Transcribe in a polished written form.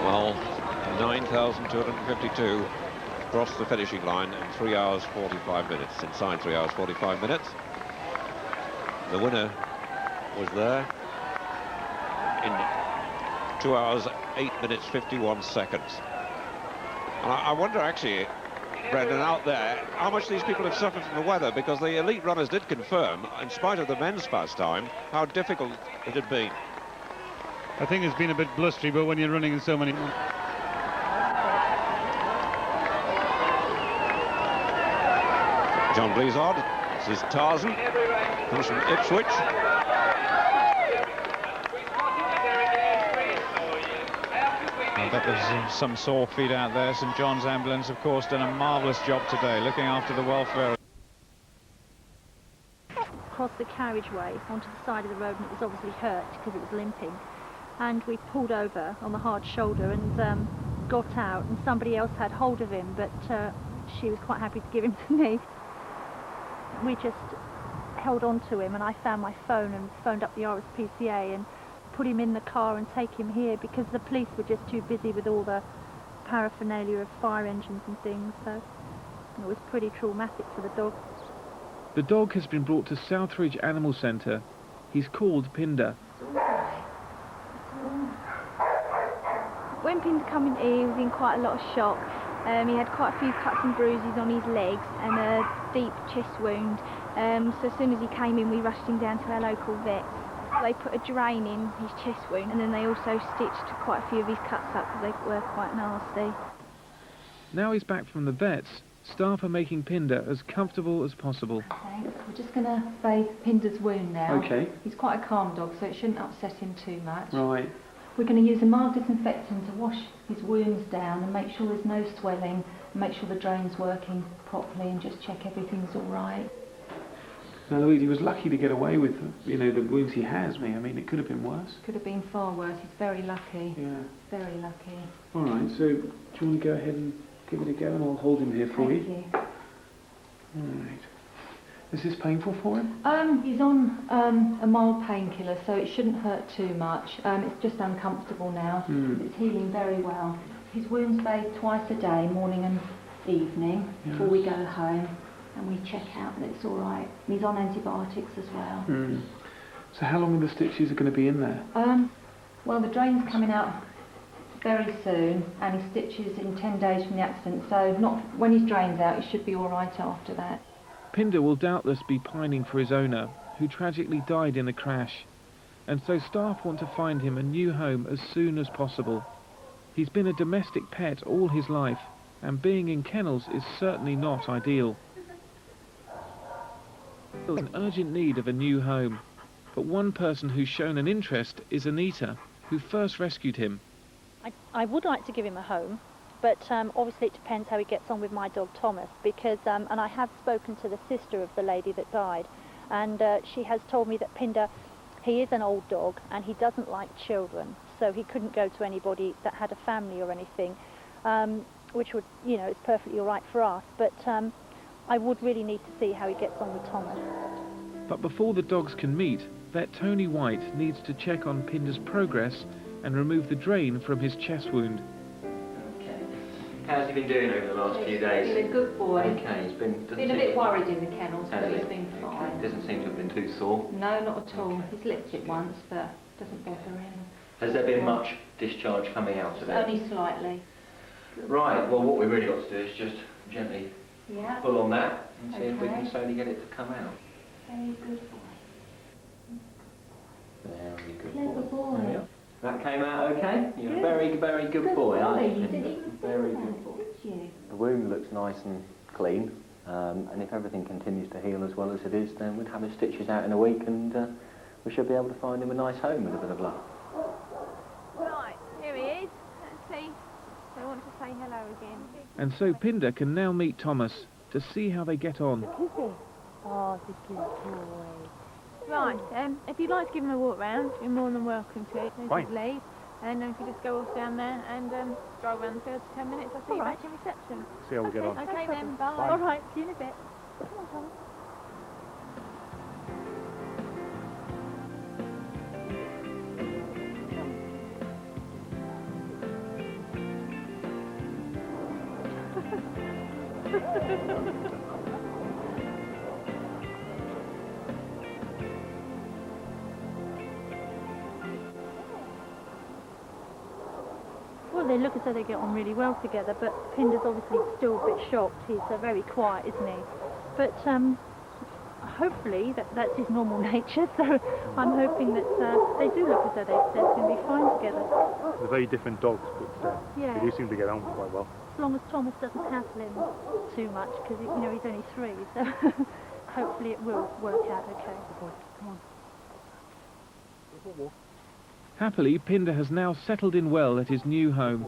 Well, 9,252 crossed the finishing line in 3 hours 45 minutes, inside 3 hours 45 minutes. The winner was there in 2 hours 8 minutes 51 seconds. And I wonder actually, Brendan, out there, how much these people have suffered from the weather, because the elite runners did confirm, in spite of the men's fast time, how difficult it had been. I think it's been a bit blustery, but when you're running in so many... John Blizzard, this is Tarzan, comes from Ipswich. I bet there's some sore feet out there. St John's Ambulance, of course, done a marvellous job today, looking after the welfare. Across the carriageway onto the side of the road, and it was obviously hurt because it was limping. And we pulled over on the hard shoulder and got out, and somebody else had hold of him, but she was quite happy to give him to me. We just held on to him, and I found my phone and phoned up the RSPCA and put him in the car and take him here, because the police were just too busy with all the paraphernalia of fire engines and things, so it was pretty traumatic for the dog. The dog has been brought to Southridge Animal Centre. He's called Pinder. When Pinder came in here, he was in quite a lot of shock. He had quite a few cuts and bruises on his legs and a deep chest wound. So as soon as he came in, we rushed him down to our local vet. They put a drain in his chest wound, and then they also stitched quite a few of his cuts up because they were quite nasty. Now he's back from the vets, staff are making Pinder as comfortable as possible. Thanks. We're just going to bathe Pinder's wound now. Okay. He's quite a calm dog, so it shouldn't upset him too much. Right. We're going to use a mild disinfectant to wash his wounds down and make sure there's no swelling, and make sure the drain's working properly, and just check everything's all right. Now, Louise, he was lucky to get away with, you know, the wounds he has. I mean, it could have been worse. Could have been far worse. He's very lucky. Yeah. Very lucky. All right, so do you want to go ahead and give it a go, and I'll hold him here for you? Thank you. All right. Is this painful for him? He's on a mild painkiller, so it shouldn't hurt too much. It's just uncomfortable now. It's healing very well. His wounds bathed twice a day, morning and evening, before we go home, and we check out that it's all right. And he's on antibiotics as well. So how long are the stitches going to be in there? Well, the drain's coming out very soon, and his stitches in 10 days from the accident, so not when his drain's out, he should be all right after that. Pinder will doubtless be pining for his owner, who tragically died in a crash, and so staff want to find him a new home as soon as possible. He's been a domestic pet all his life, and being in kennels is certainly not ideal. He's in urgent need of a new home, but one person who's shown an interest is Anita, who first rescued him. I would like to give him a home, but obviously it depends how he gets on with my dog Thomas, because, and I have spoken to the sister of the lady that died, and she has told me that Pinder, he is an old dog and he doesn't like children, so he couldn't go to anybody that had a family or anything, which would, you know, it's perfectly all right for us, but I would really need to see how he gets on with Thomas. But before the dogs can meet, vet Tony White needs to check on Pinder's progress and remove the drain from his chest wound. How's he been doing over the last few days? He's a good boy. Okay, he's been a bit worried in the kennels, but he's been fine. Okay. Doesn't seem to have been too sore. No, not at all. He's licked it once, but it doesn't bother him. Has there been much discharge coming out of it? Only slightly. Right, well what we've really got to do is just gently pull on that and see if we can Okay. slowly get it to come out. Very good boy. Very good Clever boy. There we are. That came out okay? You're a very, very good boy, aren't you? Very good boy. The wound looks nice and clean, and if everything continues to heal as well as it is, then we'd have his stitches out in a week, and we should be able to find him a nice home with a bit of luck. Right, here he is. Let's see. I want to say hello again. And so Pinder can now meet Thomas to see how they get on. Oh, it's a good boy. Right, if you'd like to give him a walk round, you're more than welcome to it. There's his lead. And then if you just go off down there and drive around the field for 10 minutes, I'll see you back in reception. See how we get on. Okay then, bye. All right, see you in a bit. Come on, Thomas. Well, they look as though they get on really well together, but Pinder's obviously still a bit shocked. He's very quiet, isn't he? But hopefully that's his normal nature, so I'm hoping that they do look as though they're going to be fine together. They're very different dogs, but Yeah. they do seem to get on quite well. As long as Thomas doesn't hassle him too much, because he's only 3, so hopefully it will work out okay. Come on. Happily, Pinder has now settled in well at his new home.